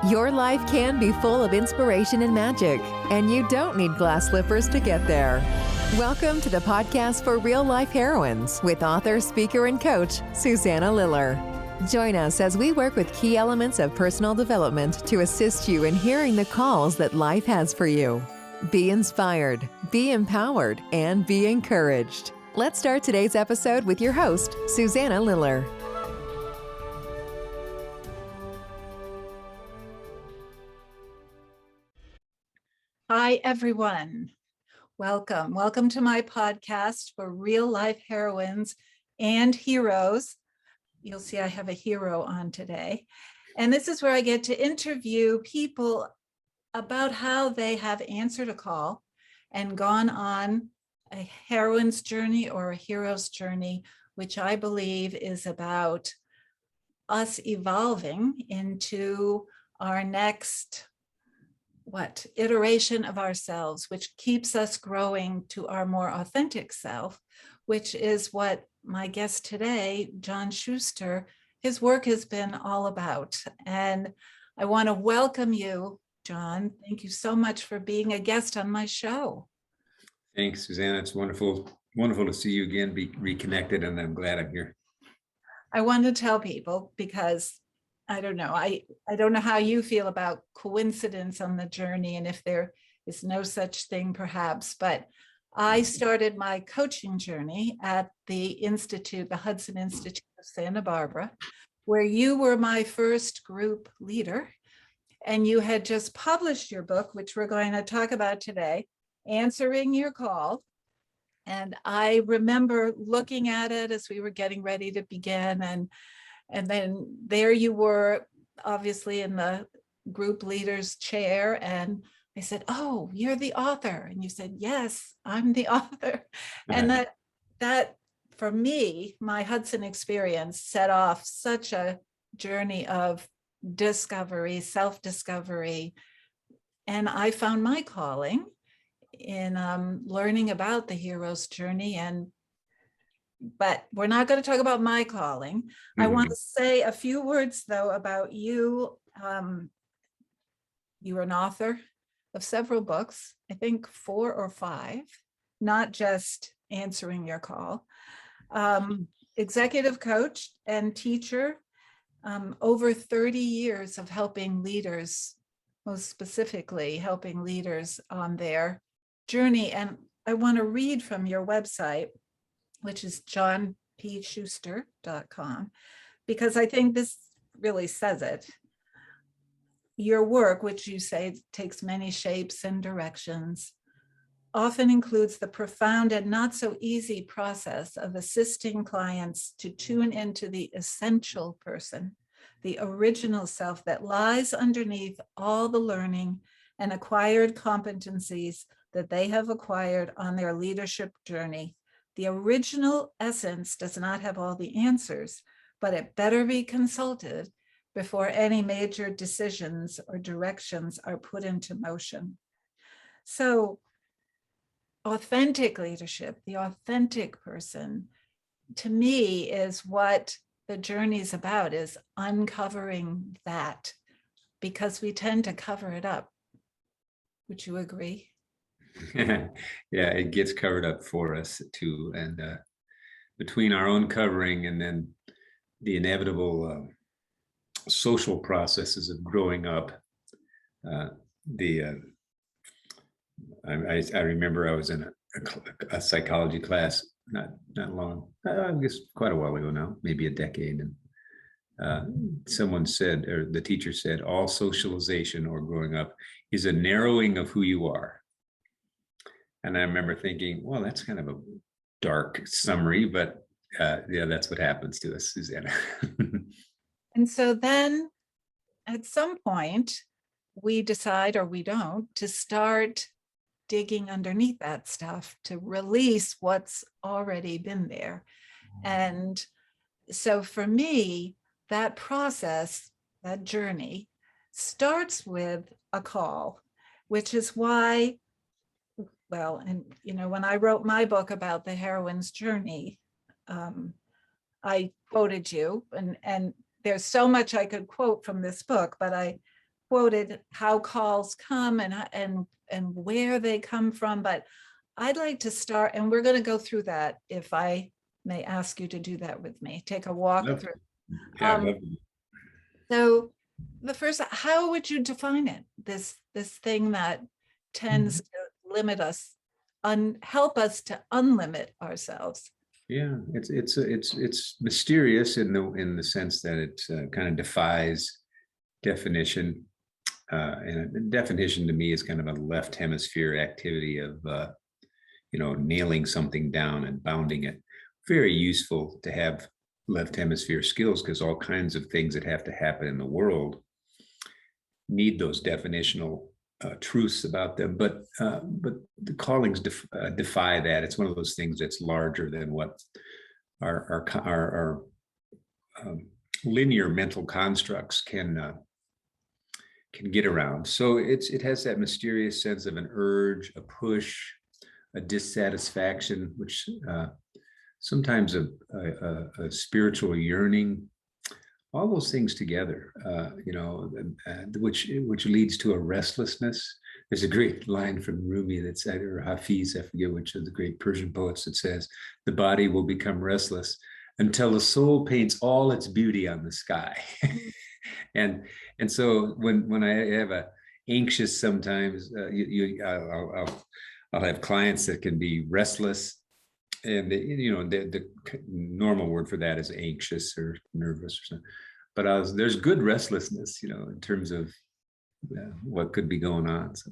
Your life can be full of inspiration and magic, and you don't need glass slippers to get there. Welcome to the podcast for real life heroines with author, speaker, and coach, Susanna Liller. Join us as we work with key elements of personal development to assist you in hearing the calls that life has for you. Be inspired, be empowered, and be encouraged. Let's start today's episode with your host, Susanna Liller. Hi, everyone. Welcome. Welcome to my podcast for real life heroines and heroes. You'll see I have a hero on today. And this is where I get to interview people about how they have answered a call and gone on a heroine's journey or a hero's journey, which I believe is about us evolving into our next iteration of ourselves, which keeps us growing to our more authentic self, which is what my guest today, John Schuster, his work has been all about. And I want to welcome you, John. Thank you so much for being a guest on my show. Thanks, Susanna. It's wonderful to see you again, be reconnected, and I'm glad I'm here. I want to tell people because I don't know. I don't know how you feel about coincidence on the journey and if there is no such thing perhaps, but I started my coaching journey at the Institute, the Hudson Institute of Santa Barbara, where you were my first group leader. And you had just published your book, which we're going to talk about today, Answering Your Call. And I remember looking at it as we were getting ready to begin. And then there you were, obviously in the group leader's chair. And I said, "Oh, you're the author." And you said, "Yes, I'm the author." And that for me, my Hudson experience set off such a journey of discovery, self-discovery. And I found my calling in learning about the hero's journey. But we're not going to talk about my calling. I want to say a few words, though, about you. You are an author of several books, I think 4 or 5, not just Answering Your Call. Executive coach and teacher, over 30 years of helping leaders, most specifically helping leaders on their journey. And I want to read from your website, which is johnpschuster.com, because I think this really says it. Your work, which you say takes many shapes and directions, often includes the profound and not so easy process of assisting clients to tune into the essential person, the original self that lies underneath all the learning and acquired competencies that they have acquired on their leadership journey. The original essence does not have all the answers, but it better be consulted before any major decisions or directions are put into motion. So, authentic leadership, the authentic person, to me is what the journey is about, is uncovering that, because we tend to cover it up. Would you agree? Yeah, it gets covered up for us too. And between our own covering and then the inevitable social processes of growing up, I remember I was in a psychology class not long, I guess quite a while ago now, maybe a decade, and someone said, or the teacher said, all socialization or growing up is a narrowing of who you are. And I remember thinking, well, that's kind of a dark summary, but yeah, that's what happens to us, Susanna. And so then at some point, we decide, or we don't, to start digging underneath that stuff to release what's already been there. And so for me, that process, that journey, starts with a call, which is why, well, and when I wrote my book about the heroine's journey, I quoted you, and there's so much I could quote from this book, but I quoted how calls come and where they come from, but I'd like to start, and we're going to go through that, if I may ask you to do that with me, take a walk Love through. it. Yeah, Um, love it. so the first, how would you define it? This thing that tends to limit us, help us to unlimit ourselves. Yeah, it's mysterious in the sense that it kind of defies definition. And a definition to me is kind of a left hemisphere activity of nailing something down and bounding it. Very useful to have left hemisphere skills, because all kinds of things that have to happen in the world need those definitional truths about them. But the callings defy that. It's one of those things that's larger than what our linear mental constructs can get around. So it has that mysterious sense of an urge, a push, a dissatisfaction, which sometimes a spiritual yearning, all those things together, which leads to a restlessness. There's a great line from Rumi that said, or Hafiz, I forget which of the great Persian poets, that says, "The body will become restless until the soul paints all its beauty on the sky." and so when I have a anxious, sometimes I'll have clients that can be restless, and the normal word for that is anxious or nervous or something. But there's good restlessness, in terms of what could be going on. So.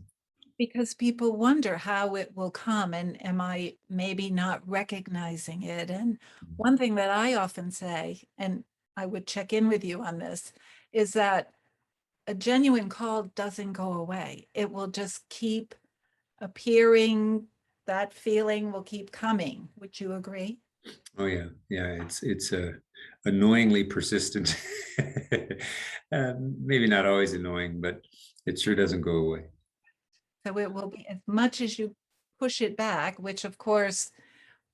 Because people wonder how it will come, and am I maybe not recognizing it? And one thing that I often say, and I would check in with you on this, is that a genuine call doesn't go away. It will just keep appearing. That feeling will keep coming. Would you agree? Oh yeah, it's annoyingly persistent. Maybe not always annoying, but it sure doesn't go away. So it will be, as much as you push it back, which of course,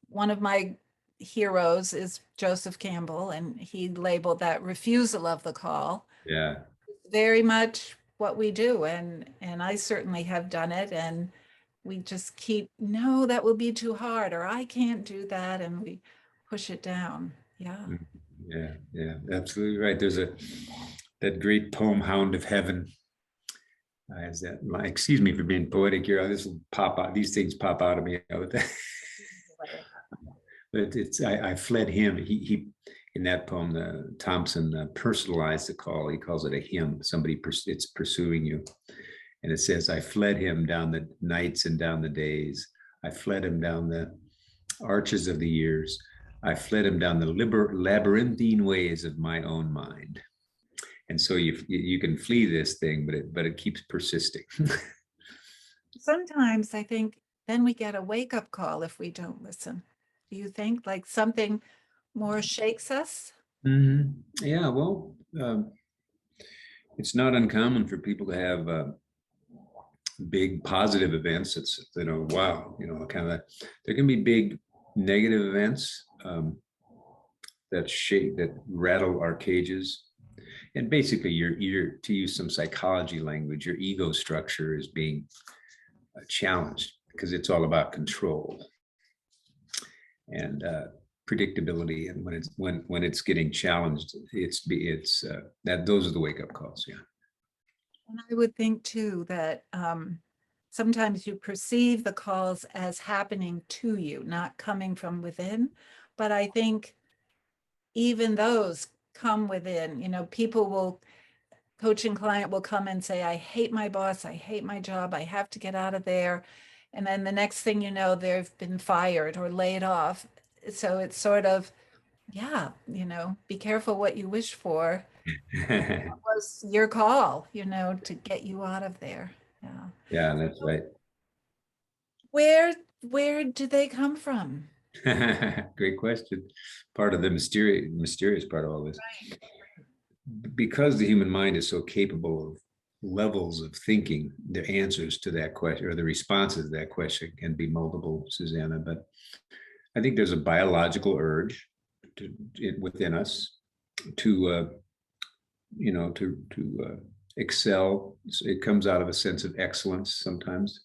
one of my heroes is Joseph Campbell, and he labeled that refusal of the call. Yeah. Very much what we do, and I certainly have done it, and we just keep, no, that will be too hard, or I can't do that, and we push it down. Yeah. Yeah, absolutely right. There's that great poem, Hound of Heaven. As that, excuse me for being poetic here. This will pop out. These things pop out of me. But I fled him. He in that poem, Thompson personalized the call. He calls it a hymn. It's pursuing you, and it says, "I fled him down the nights and down the days. I fled him down the arches of the years. I fled him down the labyrinthine ways of my own mind." And so you can flee this thing, but it keeps persisting. Sometimes I think then we get a wake-up call if we don't listen. Do you think like something more shakes us? Mm-hmm. Yeah, well, it's not uncommon for people to have big positive events. It's, wow, kind of, there can be big negative events that rattle our cages. And basically, to use some psychology language, your ego structure is being challenged, because it's all about control and predictability. And when it's getting challenged, those are the wake up calls. Yeah. And I would think too that sometimes you perceive the calls as happening to you, not coming from within. But I think even those come within. Coaching client will come and say, "I hate my boss, I hate my job, I have to get out of there." And then the next thing you know, they've been fired or laid off. So it's sort of, yeah, be careful what you wish for. That was your call, to get you out of there. Yeah. Yeah, that's right. Where do they come from? Great question. Part of the mysterious part of all this. Right. Because the human mind is so capable of levels of thinking, the answers to that question, or the responses to that question, can be multiple, Susanna. But I think there's a biological urge within us to excel. It comes out of a sense of excellence sometimes.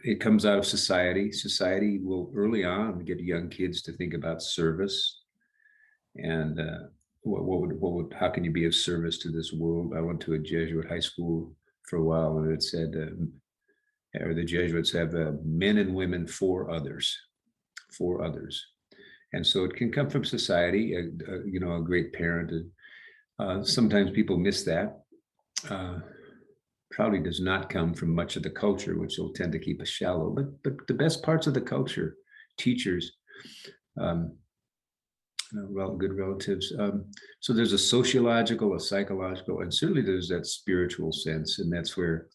It comes out of society. Society will early on get young kids to think about service and how can you be of service to this world? I went to a Jesuit high school for a while, and it said, or the Jesuits have men and women for others, for others. And so it can come from society, a great parent. Sometimes people miss that. Probably does not come from much of the culture, which will tend to keep us shallow. But the best parts of the culture, teachers, good relatives. So there's a sociological, a psychological, and certainly there's that spiritual sense, and that's where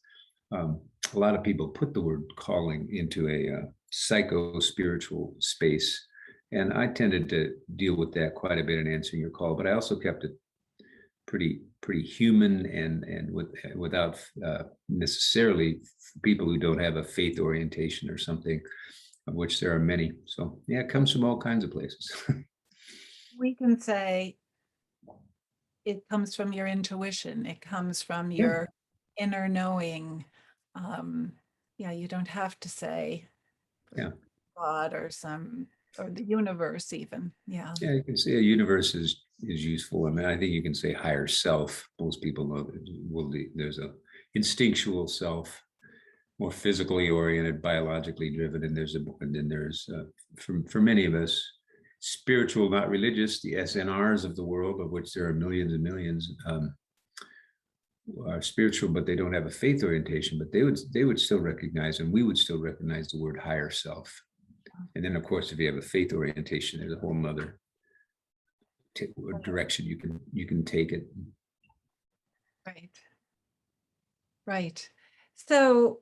a lot of people put the word calling into a psycho-spiritual space. And I tended to deal with that quite a bit in answering your call, but I also kept it pretty human and without necessarily people who don't have a faith orientation or something, of which there are many. So yeah, it comes from all kinds of places. We can say it comes from your intuition. It comes from your inner knowing. You don't have to say God or the universe even. Yeah, you can say a universe is useful. I mean, I think you can say higher self. Most people know that there's a instinctual self, more physically oriented, biologically driven, and then there's for many of us, spiritual, not religious, the SNRs of the world, of which there are millions and millions, are spiritual, but they don't have a faith orientation. But they would still recognize, and we would still recognize the word higher self. And then, of course, if you have a faith orientation, there's a whole nother direction you can take it. Right. So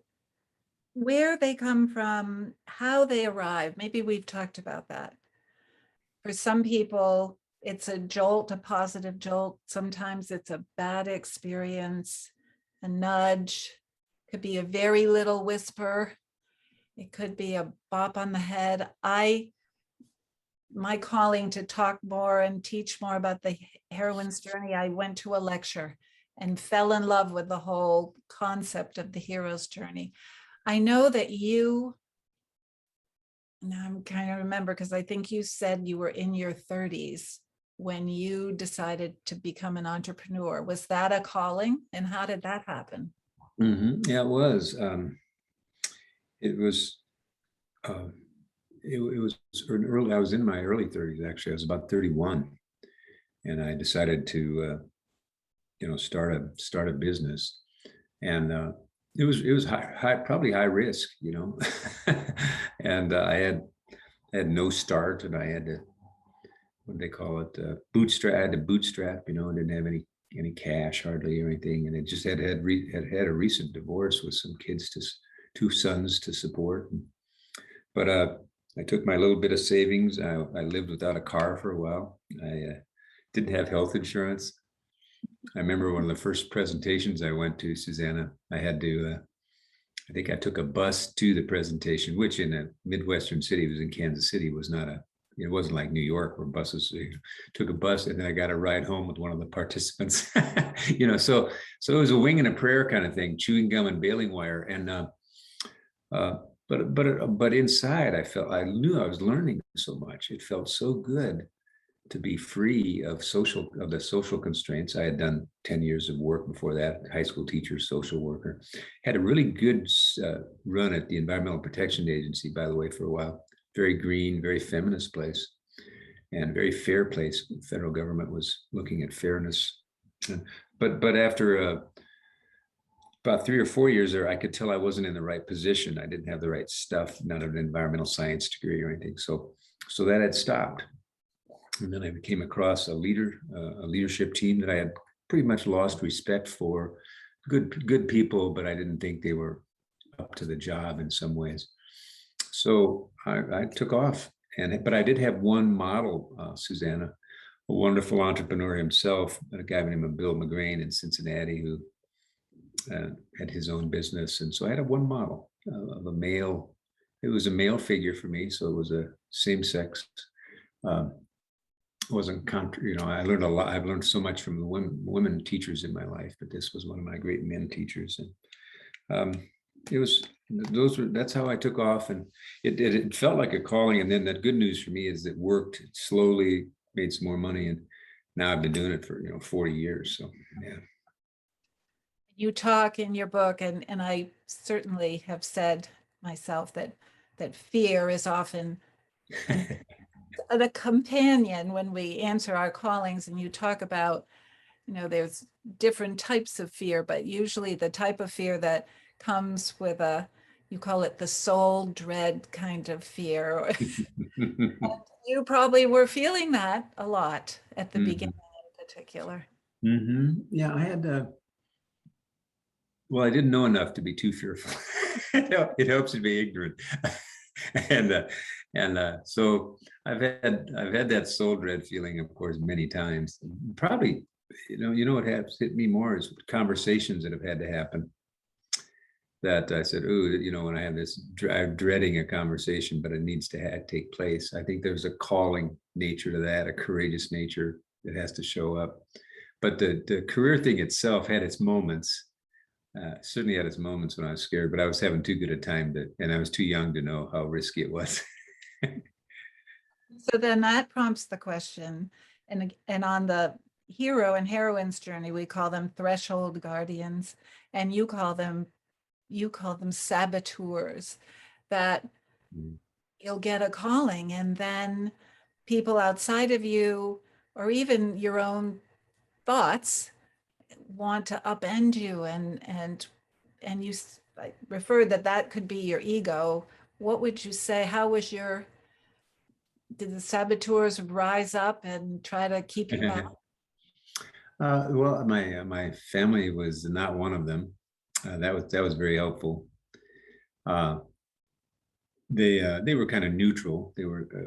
where they come from, how they arrive, maybe we've talked about that. For some people, it's a jolt, a positive jolt. Sometimes it's a bad experience, a nudge. Could be a very little whisper. It could be a bop on the head. My calling to talk more and teach more about the heroine's journey, I went to a lecture and fell in love with the whole concept of the hero's journey. I know that now I'm kind of remember, because I think you said you were in your 30s when you decided to become an entrepreneur. Was that a calling, and how did that happen? Mm-hmm. Yeah, it was. It was early. I was in my early 30s, actually. I was about 31, and I decided to start a business, and it was probably high risk, and I had no start, and I had to, what do they call it, bootstrap. I had to bootstrap, I didn't have any cash hardly or anything, and it just had a recent divorce with some kids, two sons to support. But I took my little bit of savings. I lived without a car for a while. I didn't have health insurance. I remember one of the first presentations I went to, Susanna, I had to, I think I took a bus to the presentation, which in a Midwestern city, it was in Kansas City, it wasn't like New York where buses, took a bus, and then I got a ride home with one of the participants, so it was a wing and a prayer kind of thing, chewing gum and baling wire. And, but inside I knew I was learning so much. It felt so good to be free of the social constraints. I had done 10 years of work before that, high school teacher, social worker. Had a really good run at the Environmental Protection Agency, by the way, for a while. Very green, very feminist place, and very fair place. The federal government was looking at fairness. But after about 3 or 4 years there, I could tell I wasn't in the right position. I didn't have the right stuff, not an environmental science degree or anything. So that had stopped. And then I came across a leadership team that I had pretty much lost respect for. Good people, but I didn't think they were up to the job in some ways. So I took off, but I did have one model, Susanna, a wonderful entrepreneur himself, a guy named Bill McGrain in Cincinnati, who had his own business. And so I had one model of a male. It was a male figure for me, so it was a same-sex wasn't I learned a lot. I've learned so much from the women teachers in my life, but this was one of my great men teachers. And that's how I took off. And it felt like a calling. And then that good news for me is it worked. It slowly made some more money. And now I've been doing it for, 40 years. So, yeah. You talk in your book, and I certainly have said myself that fear is often a companion when we answer our callings. And you talk about, there's different types of fear, but usually the type of fear that comes with you call it the soul dread kind of fear. You probably were feeling that a lot at the beginning in particular. Yeah, I had well, I didn't know enough to be too fearful. It helps to be ignorant. and so I've had that soul dread feeling, of course, many times. Probably, what has hit me more is conversations that have had to happen. That I said, oh, when I have this, I'm dreading a conversation, but it needs to take place. I think there's a calling nature to that, a courageous nature that has to show up. But the career thing itself had its moments. Certainly had its moments when I was scared, but I was having too good a time and I was too young to know how risky it was. So then that prompts the question, and on the hero and heroine's journey, we call them threshold guardians, and you call them saboteurs, that you'll get a calling and then people outside of you, or even your own thoughts, want to upend you, and you referred that could be your ego. What would you say? How was did the saboteurs rise up and try to keep you out? Well, my family was not one of them. That was very helpful. They were kind of neutral.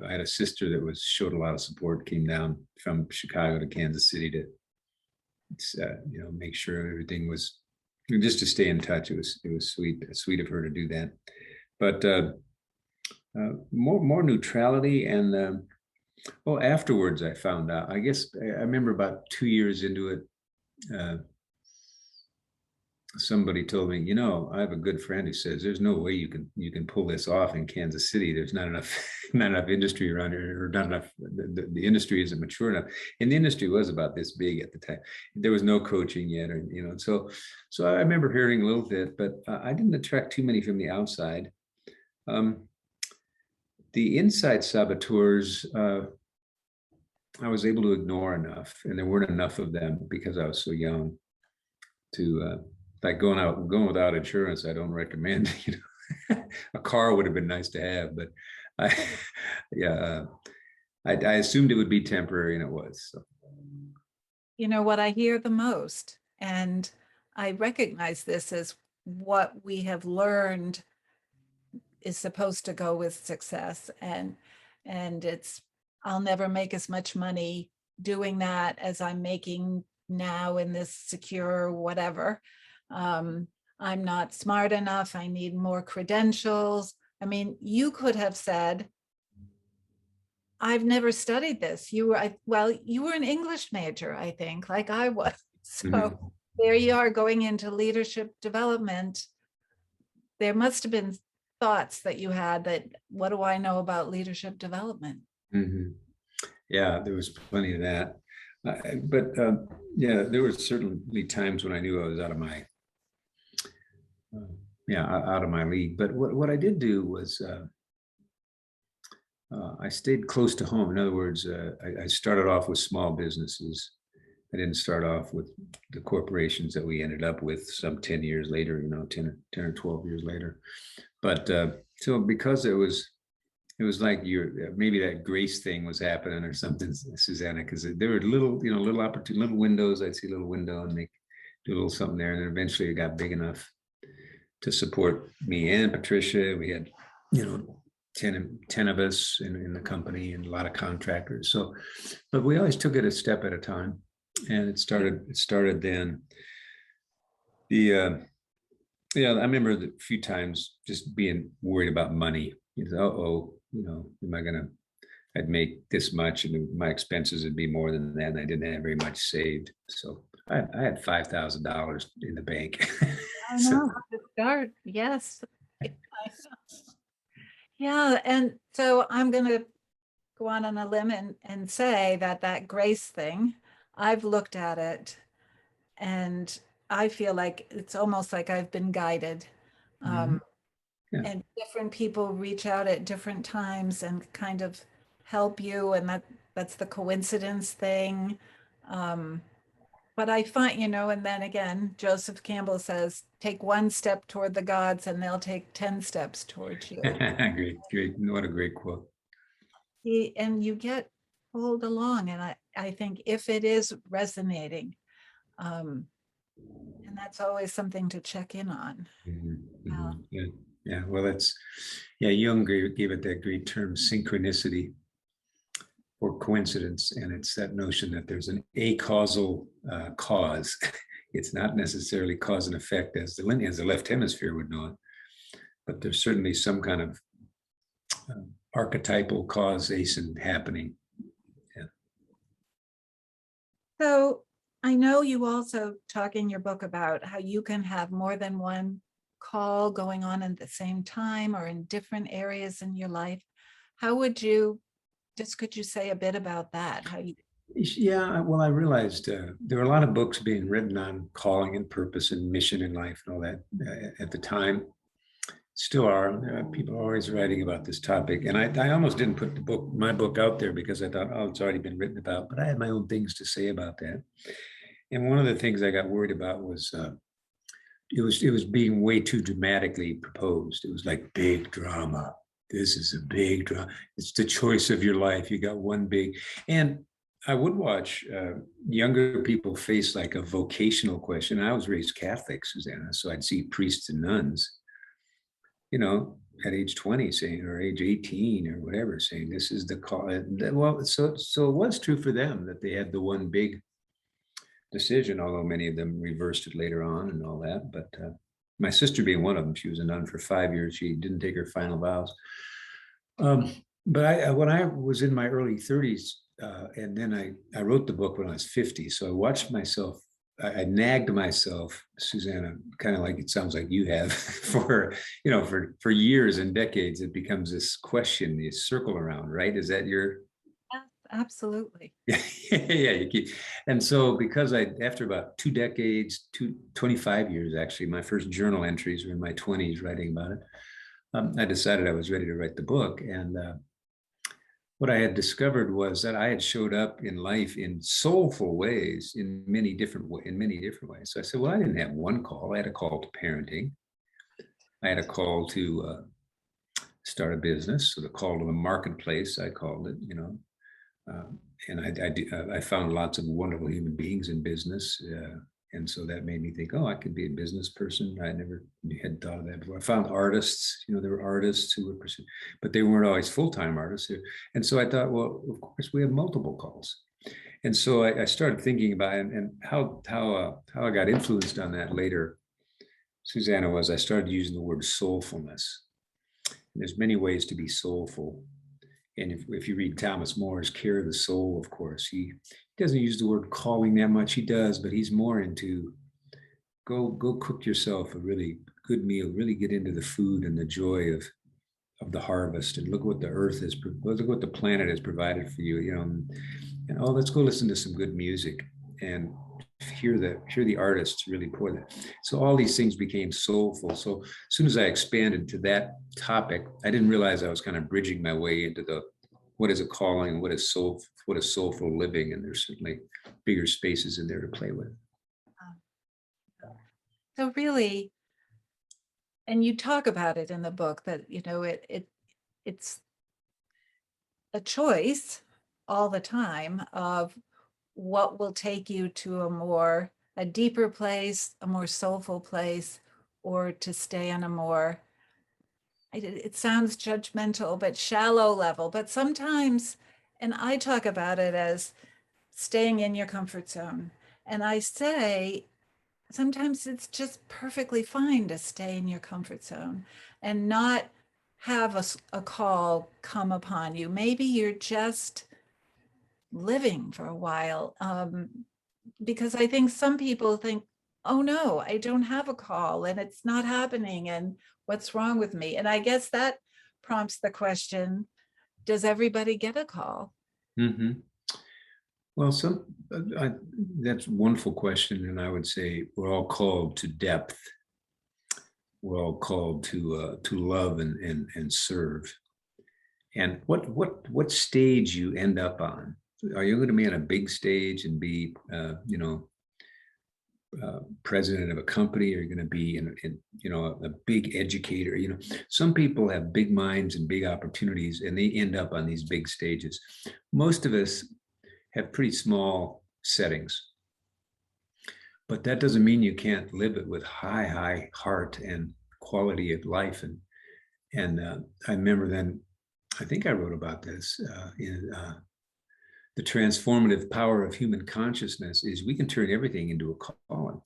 I had a sister that showed a lot of support. Came down from Chicago to Kansas City to make sure everything was, just to stay in touch. It was sweet of her to do that. But more neutrality. And afterwards I found out, I guess I remember about 2 years into it, somebody told me, I have a good friend who says there's no way you can pull this off in Kansas City. There's not enough industry around here, or not enough. The industry isn't mature enough. And the industry was about this big at the time. There was no coaching yet, or so I remember hearing a little bit, but I didn't attract too many from the outside. The inside saboteurs, I was able to ignore enough, and there weren't enough of them because I was so young to. Like going without insurance, I don't recommend. A car would have been nice to have, but I assumed it would be temporary, and it was. So. What I hear the most, and I recognize this as what we have learned is supposed to go with success, and it's, I'll never make as much money doing that as I'm making now in this secure whatever. I'm not smart enough. I need more credentials. I mean, you could have said, I've never studied this. You were an English major, I think, like I was. So there you are, going into leadership development. There must have been thoughts that you had that, what do I know about leadership development? Yeah, there was plenty of that. But there were certainly times when I knew I was out of my league. But what I did do was I stayed close to home. In other words, I started off with small businesses. I didn't start off with the corporations that we ended up with some 10 years later, 10 or 12 years later. But so because it was like maybe that grace thing was happening or something, Susanna, because there were little opportunity, little windows. I'd see a little window and do a little something there. And then eventually it got big enough to support me and Patricia. We had, 10 of us in the company, and a lot of contractors. So, but we always took it a step at a time. And it started then. I remember a few times just being worried about money. Am I gonna I'd make this much and my expenses would be more than that. And I didn't have very much saved. So I had $5,000 in the bank. I So know how to start. Yes. Yeah. And so I'm going to go on a limb and say that that grace thing, I've looked at it and I feel like it's almost like I've been guided. mhm, yeah. And different people reach out at different times and kind of help you. And that's the coincidence thing. Um, but I find, and then again, Joseph Campbell says, take one step toward the gods and they'll take 10 steps towards you. Great. What a great quote. And you get pulled along. And I think if it is resonating, um, and that's always something to check in on. Mhm, Uh, mhm, yeah. Yeah. Well, Jung gave it that great term, synchronicity or coincidence. And it's that notion that there's an acausal cause. It's not necessarily cause and effect as the left hemisphere would know it, but there's certainly some kind of archetypal causation happening. Yeah. So I know you also talk in your book about how you can have more than one call going on at the same time or in different areas in your life. How would you could you say a bit about that? How you Yeah, well, I realized there were a lot of books being written on calling and purpose and mission in life and all that at the time. Still are. People are always writing about this topic. And I almost didn't put my book out there because I thought, oh, it's already been written about, but I had my own things to say about that. And one of the things I got worried about was it was being way too dramatically proposed. It was like big drama. This is a big drama. It's the choice of your life. You got one big, and I would watch younger people face like a vocational question. I was raised Catholic, Susanna, so I'd see priests and nuns, at age 20 saying, or age 18 or whatever, saying this is the call. Well, so it was true for them that they had the one big decision, although many of them reversed it later on and all that. But my sister being one of them, she was a nun for 5 years. She didn't take her final vows. Um, but when I was in my early 30s, and then I wrote the book when I was 50. So I watched myself, I nagged myself, Susanna, kind of like it sounds like you have for years and decades. It becomes this question, this circle around, right? Is that your absolutely. yeah, yeah, you keep. And so because after about 2 decades, 25 years, actually, my first journal entries were in my 20s writing about it. I decided I was ready to write the book. And what I had discovered was that I had showed up in life in soulful ways in many different ways. So I said, well, I didn't have one call. I had a call to parenting. I had a call to start a business. So the call to the marketplace, I called it. And I found lots of wonderful human beings in business. And so that made me think, oh, I could be a business person. I never had thought of that before. I found artists, there were artists who were pursuing, but they weren't always full-time artists. And so I thought, well, of course, we have multiple calls. And so I started thinking about it, and how I got influenced on that later, Susanna, was I started using the word soulfulness. And there's many ways to be soulful. And if you read Thomas More's Care of the Soul, of course, he doesn't use the word calling that much. He does, but he's more into go cook yourself a really good meal, really get into the food and the joy of the harvest, and look what the earth is, look what the planet has provided for you, and oh, let's go listen to some good music and hear the artists really pour that. So all these things became soulful. So as soon as I expanded to that topic, I didn't realize I was kind of bridging my way into what is a calling, what is soulful living, and there's certainly bigger spaces in there to play with. So really, and you talk about it in the book that it's a choice all the time of what will take you to a deeper place, a more soulful place, or to stay on a more, it sounds judgmental, but shallow level. But sometimes, and I talk about it as staying in your comfort zone. And I say, sometimes it's just perfectly fine to stay in your comfort zone and not have a call come upon you. Maybe you're just living for a while. Because I think some people think, oh no, I don't have a call and it's not happening. And what's wrong with me? And I guess that prompts the question, does everybody get a call? Mm-hmm. Well, that's a wonderful question. And I would say we're all called to depth. We're all called to love and serve. And what stage you end up on? Are you going to be on a big stage and be, president of a company? Are you going to be in a big educator? Some people have big minds and big opportunities, and they end up on these big stages. Most of us have pretty small settings, but that doesn't mean you can't live it with high heart and quality of life. And I remember then, I think I wrote about this in the transformative power of human consciousness is we can turn everything into a calling.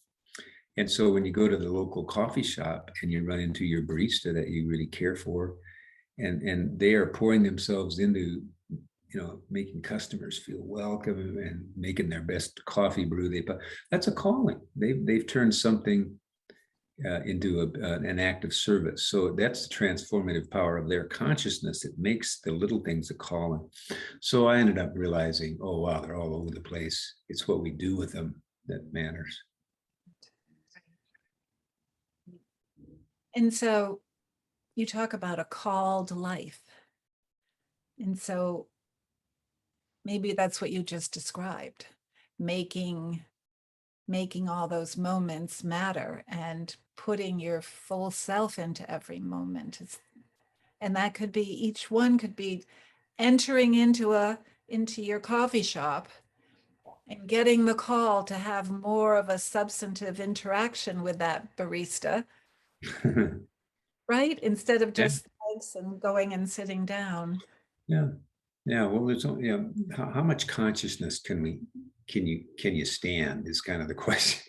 And so when you go to the local coffee shop and you run into your barista that you really care for, and they are pouring themselves into, making customers feel welcome and making their best coffee brew, that's a calling. They've turned something into an act of service. So that's the transformative power of their consciousness that makes the little things a calling. So I ended up realizing, oh, wow, they're all over the place. It's what we do with them that matters. And so you talk about a called life. And so maybe that's what you just described, making all those moments matter and putting your full self into every moment. And that could be, each one could be entering into your coffee shop and getting the call to have more of a substantive interaction with that barista, right? Instead of just thanks and going and sitting down. Yeah. Well, there's how much consciousness can you stand is kind of the question.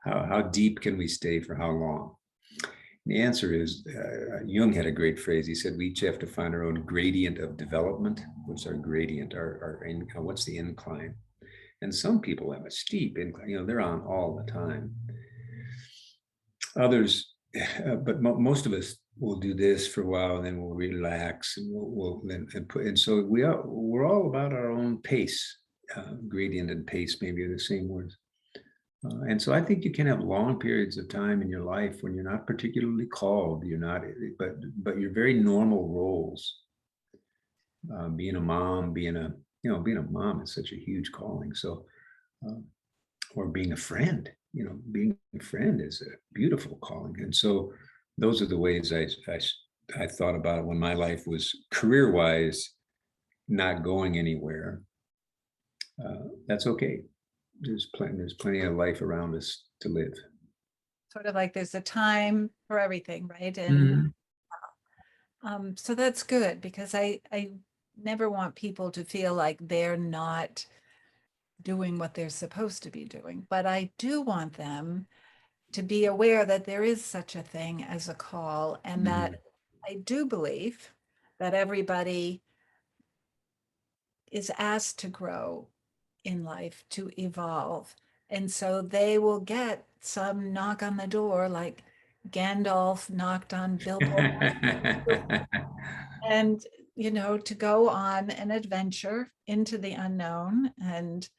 How deep can we stay for how long? The answer is, Jung had a great phrase. He said, we each have to find our own gradient of development. What's our gradient? What's the incline? And some people have a steep incline. They're on all the time. Others, but most of us will do this for a while, and then we'll relax, and so we're all about our own pace. Gradient and pace maybe are the same words. And so I think you can have long periods of time in your life when you're not particularly called, but you're very normal roles. Being a mom, being a mom is such a huge calling. So, or being a friend, being a friend is a beautiful calling. And so those are the ways I thought about it when my life was career-wise not going anywhere. That's okay. There's plenty of life around us to live. Sort of like there's a time for everything, right? And so that's good, because I never want people to feel like they're not doing what they're supposed to be doing. But I do want them to be aware that there is such a thing as a call, and that I do believe that everybody is asked to grow in life, to evolve. And so they will get some knock on the door, like Gandalf knocked on Bilbo. And, to go on an adventure into the unknown. And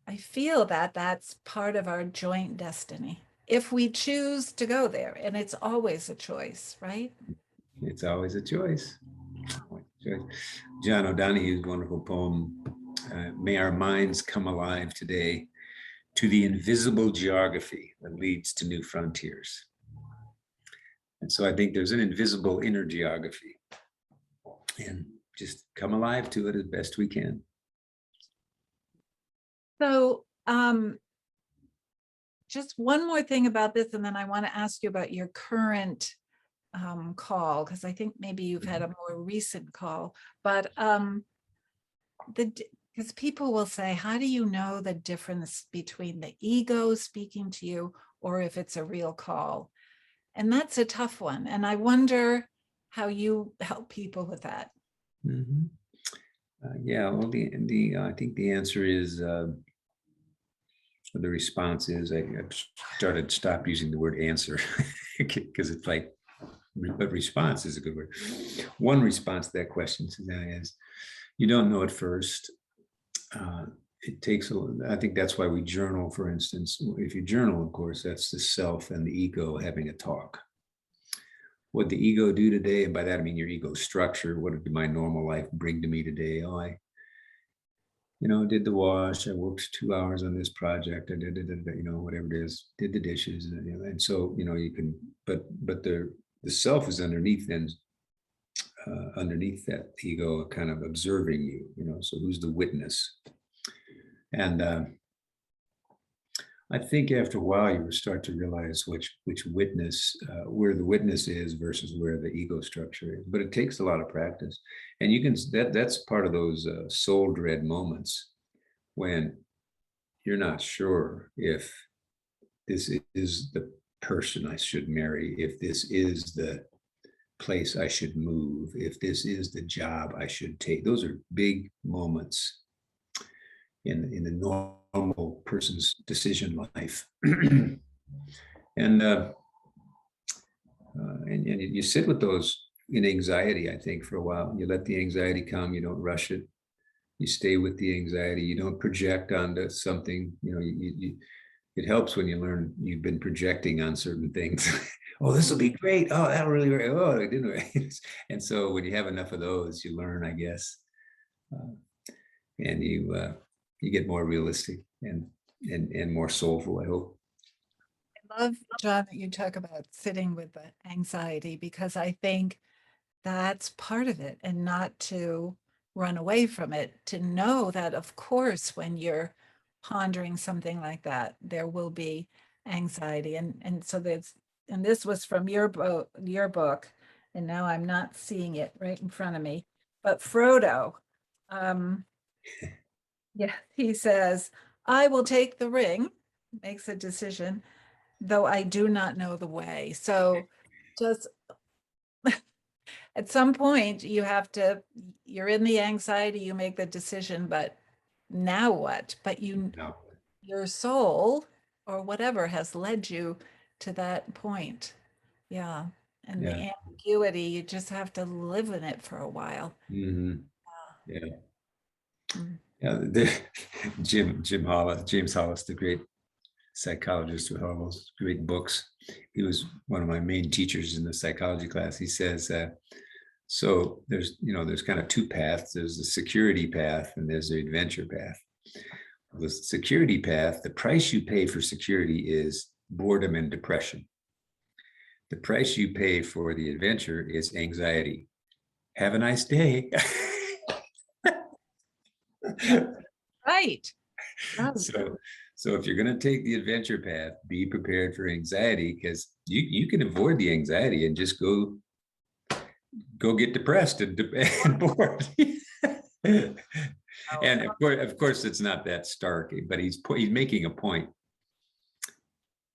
I feel that that's part of our joint destiny, if we choose to go there. And it's always a choice, right? It's always a choice. John O'Donohue's wonderful poem, may our minds come alive today to the invisible geography that leads to new frontiers. And so I think there's an invisible inner geography, and just come alive to it as best we can. So just one more thing about this, and then I want to ask you about your current call, because I think maybe you've had a more recent call, but because people will say, how do you know the difference between the ego speaking to you or if it's a real call? And that's a tough one. And I wonder how you help people with that. Mhm. Yeah, well, I think the answer is, the response is, I've stopped using the word answer because it's like, but response is a good word. One response to that question, Susanna, is you don't know at first. It takes I think that's why we journal, for instance. If you journal, of course, that's the self and the ego having a talk. What the ego do today, and by that I mean your ego structure, what did my normal life bring to me today? Oh, I did the wash, I worked 2 hours on this project, I did whatever it is, did the dishes, and so you can, but the self is underneath, and underneath that ego kind of observing you, so who's the witness? And I think after a while you start to realize which witness, where the witness is versus where the ego structure is. But it takes a lot of practice, and you can that's part of those soul dread moments when you're not sure if this is the person I should marry, if this is the place I should move, if this is the job I should take. Those are big moments in the normal person's decision life. And you sit with those in anxiety, I think, for a while. You let the anxiety come, you don't rush it. You stay with the anxiety. You don't project onto something. It helps when you learn you've been projecting on certain things. Oh, this will be great. Oh, that'll really work. Oh, it didn't work. And so when you have enough of those, you learn, I guess, and you get more realistic and more soulful, I hope. I love, John, that you talk about sitting with the anxiety, because I think that's part of it, and not to run away from it, to know that, of course, when you're pondering something like that, there will be anxiety. And so and this was from your book, and now I'm not seeing it right in front of me, but Frodo, yeah, he says, I will take the ring, makes a decision, though I do not know the way. So just at some point you're in the anxiety, you make the decision, but now what? But No. your soul or whatever has led you to that point. Yeah. And Yeah. the ambiguity, you just have to live in it for a while. Mm-hmm. Yeah. Mm. Yeah. James Hollis, the great psychologist with all those great books. He was one of my main teachers in the psychology class. He says, so there's kind of two paths. There's the security path and there's the adventure path. The security path, the price you pay for security is boredom and depression. The price you pay for the adventure is anxiety. Have a nice day. Right. So if you're going to take the adventure path, be prepared for anxiety, because you can avoid the anxiety and just go get depressed and bored. And of course, it's not that stark, but he's making a point.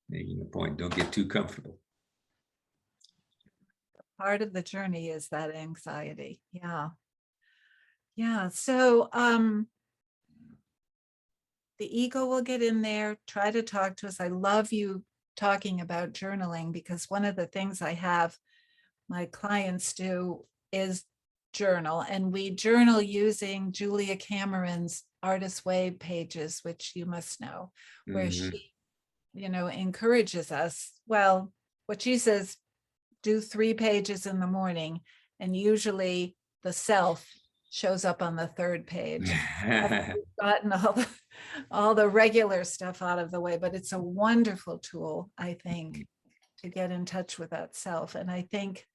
Making a point. Don't get too comfortable. Part of the journey is that anxiety. Yeah. Yeah. So the ego will get in there, try to talk to us. I love you talking about journaling, because one of the things I have my clients do is journal, and we journal using Julia Cameron's Artist Way pages, which you must know, where Mm-hmm. she, encourages us. Well, what she says, do 3 pages in the morning, and usually the self shows up on the 3rd page. I've gotten all the regular stuff out of the way, but it's a wonderful tool, I think, to get in touch with that self. And I think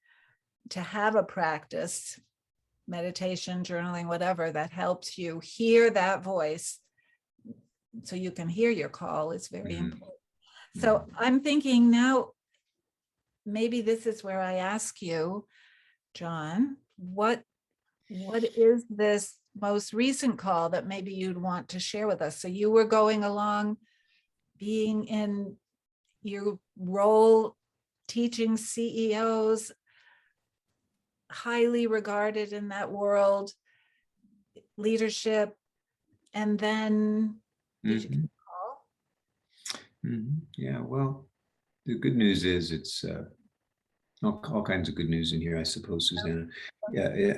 to have a practice, meditation, journaling, whatever, that helps you hear that voice so you can hear your call is very important. So I'm thinking now, maybe this is where I ask you, John, what is this most recent call that maybe you'd want to share with us? So you were going along being in your role teaching CEOs, highly regarded in that world, leadership, and then did you get a call? Yeah, well, the good news is it's all kinds of good news in here, I suppose, Susanna. Yeah.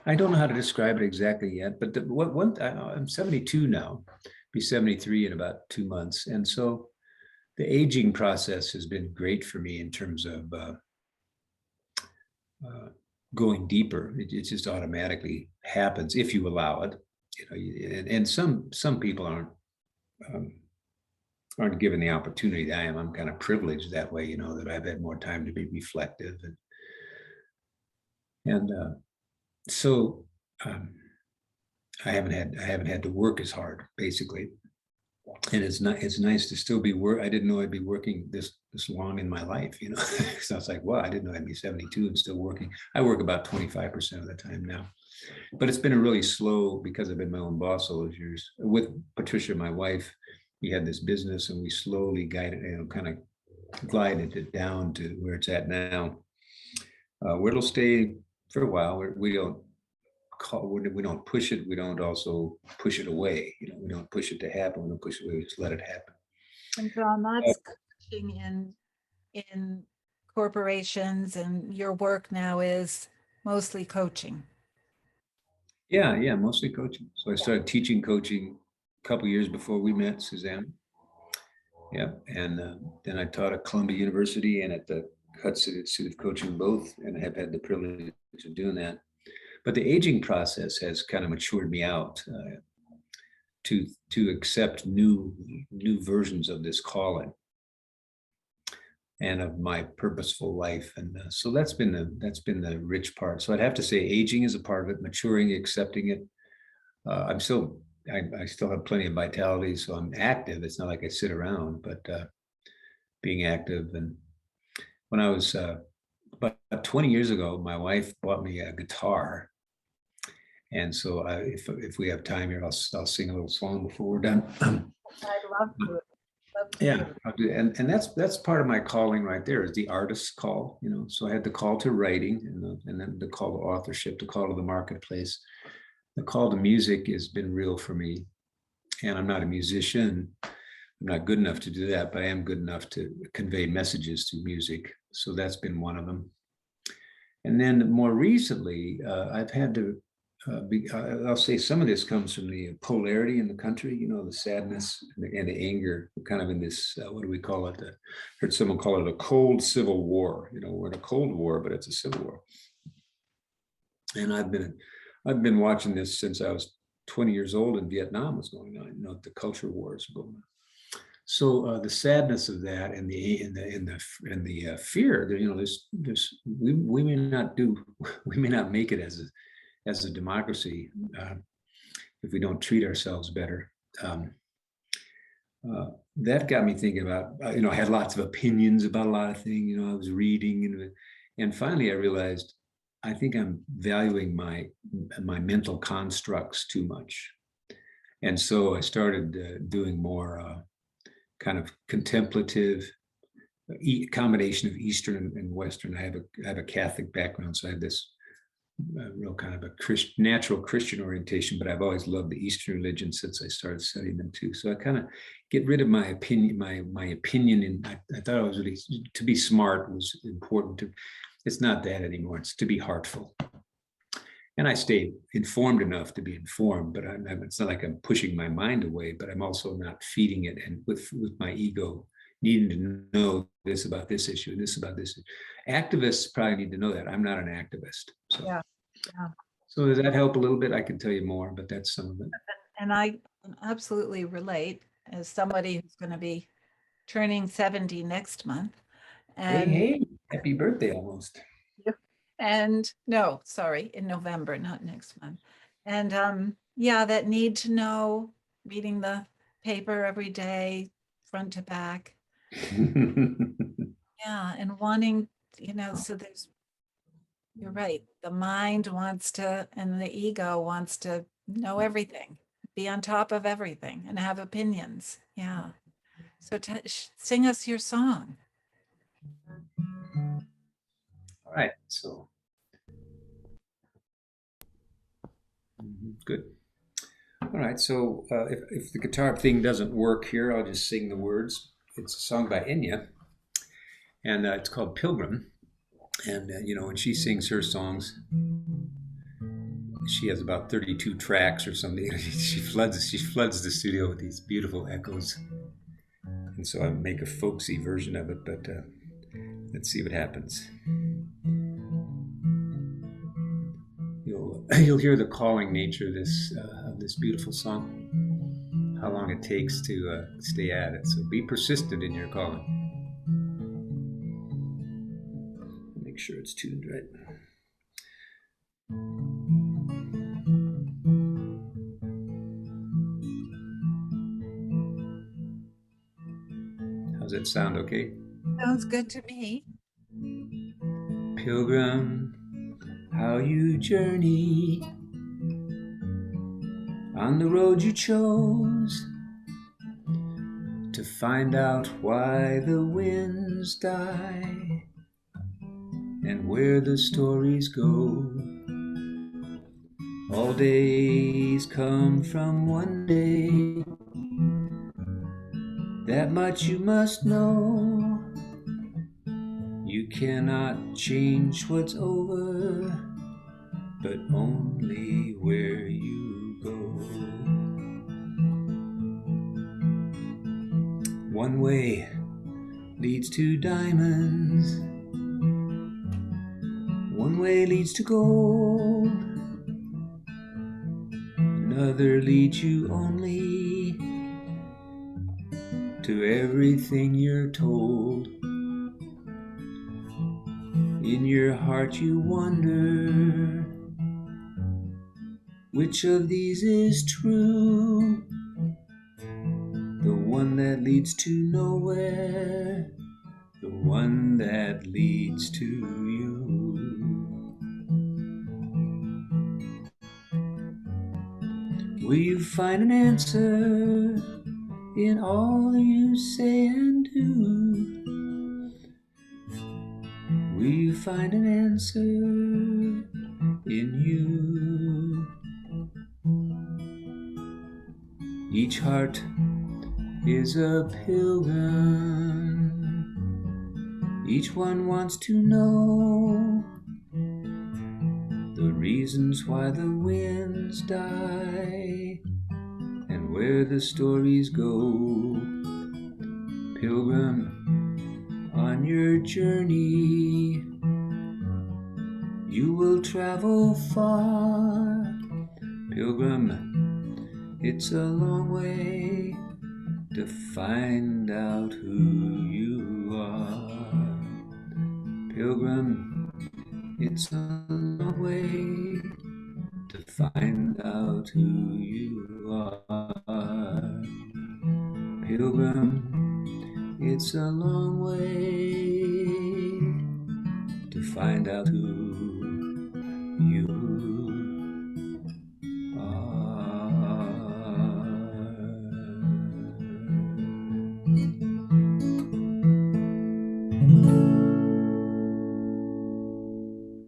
I don't know how to describe it exactly yet, but I'm 72 now, be 73 in about 2 months. And so the aging process has been great for me in terms of going deeper. It just automatically happens if you allow it. And some people aren't given the opportunity. I'm kind of privileged that way, that I've had more time to be reflective and so I haven't had to work as hard, basically. And it's nice to still be I didn't know I'd be working this long in my life, So it's like, wow, I didn't know I'd be 72 and still working. I work about 25% of the time now, but it's been a really slow, because I've been my own boss all those years. With Patricia, my wife, we had this business and we slowly guided, kind of glided it down to where it's at now, where it'll stay for a while. We don't push it. We don't also push it away. We don't push it to happen. We don't push it away. We just let it happen. And John, that's coaching in corporations, and your work now is mostly coaching. Yeah, mostly coaching. So I started teaching coaching a couple of years before we met, Susanna. Yeah, and then I taught at Columbia University and at the Hudson Institute of Coaching both, and I have had the privilege of doing that. But the aging process has kind of matured me out to accept new versions of this calling and of my purposeful life, and so that's been the rich part. So I'd have to say, aging is a part of it. Maturing, accepting it. I still have plenty of vitality, so I'm active. It's not like I sit around, but being active. And when I was about 20 years ago, my wife bought me a guitar. And so if we have time here, I'll sing a little song before we're done. I'd love to. Yeah, and that's part of my calling right there, is the artist's call. So I had the call to writing, and then the call to authorship, the call to the marketplace. The call to music has been real for me. And I'm not a musician. I'm not good enough to do that, but I am good enough to convey messages through music. So that's been one of them. And then more recently, I've had to I'll say some of this comes from the polarity in the country, the sadness and the anger, kind of in this, what do we call it? I heard someone call it a cold civil war. We're in a cold war, but it's a civil war. And I've been watching this since I was 20 years old, and Vietnam was going on. The culture wars were going on. So the sadness of that and the fear that we may not make it as a democracy if we don't treat ourselves better. That got me thinking about, I had lots of opinions about a lot of things. I was reading, and finally I realized I think I'm valuing my mental constructs too much. And so I started doing more kind of contemplative combination of Eastern and Western. I have a Catholic background, so I have this real kind of a natural Christian orientation, but I've always loved the Eastern religion since I started studying them too. So I kind of get rid of my opinion, my opinion. And I thought it was really, to be smart was important. It's not that anymore. It's to be heartful. And I stay informed enough to be informed, but it's not like I'm pushing my mind away, but I'm also not feeding it, and with my ego needing to know this about this issue and this about this. Activists probably need to know that. I'm not an activist. So, yeah. So does that help a little bit? I can tell you more, but that's some of it. And I can absolutely relate, as somebody who's going to be turning 70 next month. And hey, happy birthday almost. And no, sorry, in November, not next month. And that need to know, reading the paper every day, front to back. Yeah, and wanting, so you're right. The mind wants to, and the ego wants to know everything, be on top of everything, and have opinions. Yeah. So sing us your song. All right, so good. All right, so if the guitar thing doesn't work here, I'll just sing the words. It's a song by Enya, and it's called Pilgrim. And when she sings her songs, she has about 32 tracks or something. She floods the studio with these beautiful echoes, and so I make a folksy version of it. But let's see what happens. You'll hear the calling nature of this beautiful song. How long it takes to stay at it. So be persistent in your calling. Make sure it's tuned right. How's that sound? Okay? Sounds good to me. Pilgrim, how you journey on the road you chose, to find out why the winds die and where the stories go. All days come from one day, that much you must know. You cannot change what's over, but only where you go. One way leads to diamonds, one way leads to gold, another leads you only to everything you're told. In your heart you wonder, which of these is true? The one that leads to nowhere, the one that leads to you. Will you find an answer in all you say and do? Will you find an answer in you? Each heart is a pilgrim. Each one wants to know the reasons why the winds die and where the stories go. Pilgrim, on your journey, you will travel far. Pilgrim, it's a long way to find out who you are. Pilgrim, it's a long way to find out who you are. Pilgrim, it's a long way to find out who you are.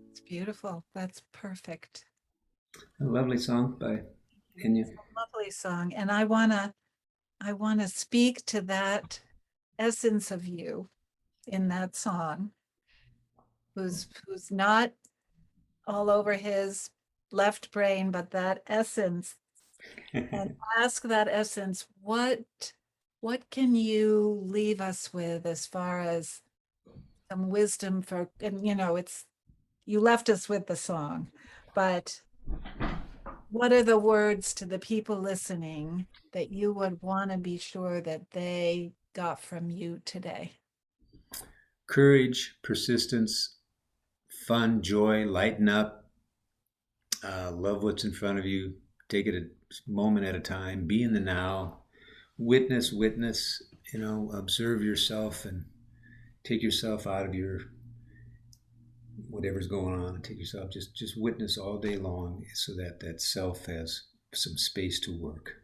It's beautiful. That's perfect. A lovely song by Enya. Lovely song. And I wanna speak to that essence of you in that song, who's not all over his left brain, but that essence, and ask that essence, what can you leave us with as far as some wisdom for, and it's, you left us with the song, but what are the words to the people listening that you would want to be sure that they got from you today? Courage, persistence, fun, joy, lighten up, love what's in front of you, take it a moment at a time, be in the now, witness, observe yourself and take yourself out of your whatever's going on. Take yourself, just witness all day long so that self has some space to work.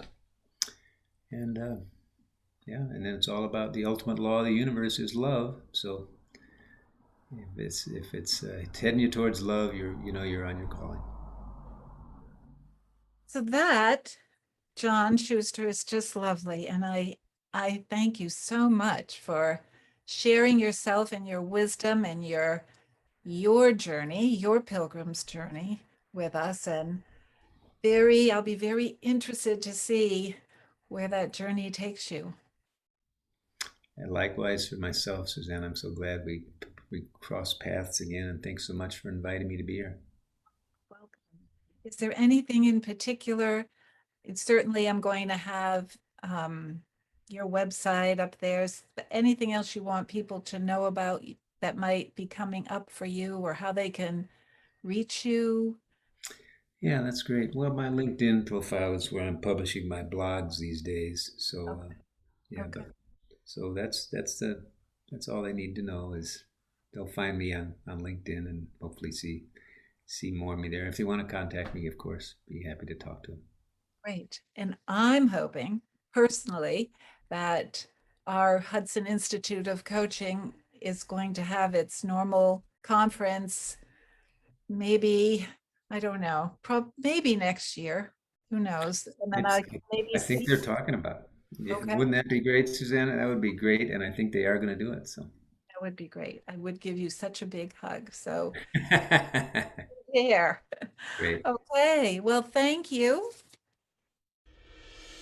And and then it's all about the ultimate law of the universe is love. So If it's heading you towards love, you're on your calling. So that, John Schuster, is just lovely. And I thank you so much for sharing yourself and your wisdom and your journey, your pilgrim's journey with us. And I'll be very interested to see where that journey takes you. And likewise for myself, Susanna, I'm so glad we crossed paths again, and thanks so much for inviting me to be here. Welcome. Is there anything in particular? Certainly I'm going to have your website up there. Is there anything else you want people to know about that might be coming up for you, or how they can reach you? Yeah, that's great. Well, my LinkedIn profile is where I'm publishing my blogs these days. So, Okay. yeah, Okay. so that's all they need to know is they'll find me on LinkedIn and hopefully see more of me there. If they want to contact me, of course, be happy to talk to them. Great. And I'm hoping personally that our Hudson Institute of Coaching is going to have its normal conference, maybe, I don't know, maybe next year. Who knows? And then I can maybe I think see. they're talking about it. Yeah, Okay. wouldn't that be great, Susanna? That would be great, and I think they are going to do it. So, That would be great. I would give you such a big hug. So, there. great. Okay. Well, thank you.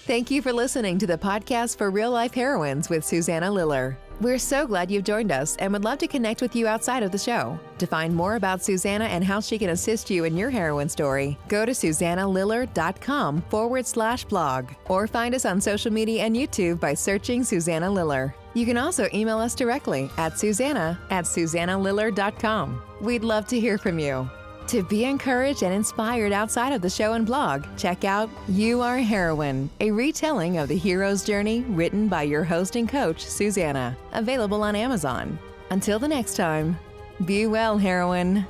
Thank you for listening to the podcast for Real Life Heroines with Susanna Liller. We're so glad you've joined us and would love to connect with you outside of the show. To find more about Susanna and how she can assist you in your heroine story, go to susannaliller.com/blog or find us on social media and YouTube by searching Susanna Liller. You can also email us directly at susanna@susannaliller.com. We'd love to hear from you. To be encouraged and inspired outside of the show and blog, check out You Are a Heroine, a retelling of the hero's journey written by your host and coach, Susanna, available on Amazon. Until the next time, be well, heroine.